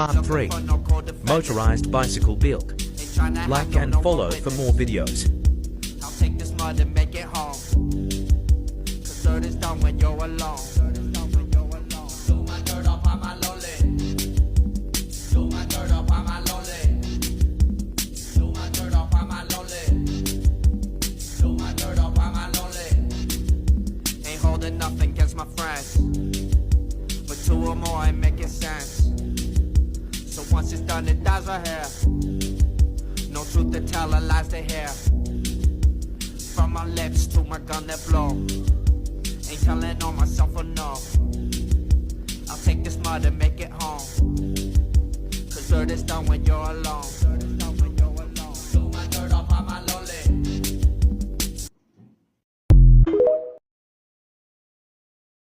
Part 3. Motorized bicycle build. Like and follow for more videos. I'll take this mud and make it home. Cause dirt is done when you're alone. Do my dirt up on my lonely. Do my dirt up on my lonely. Do my dirt up on my lonely. Do my dirt up on my lonely. Ain't holding nothing against my friends, but two or more ain't making sense. So once it's done, it dies right here. No truth to tell, or lies to hear. From my lips to my gun that blow. Ain't telling on myself or no. I'll take this mud and make it home. Cause dirt is done when you're alone.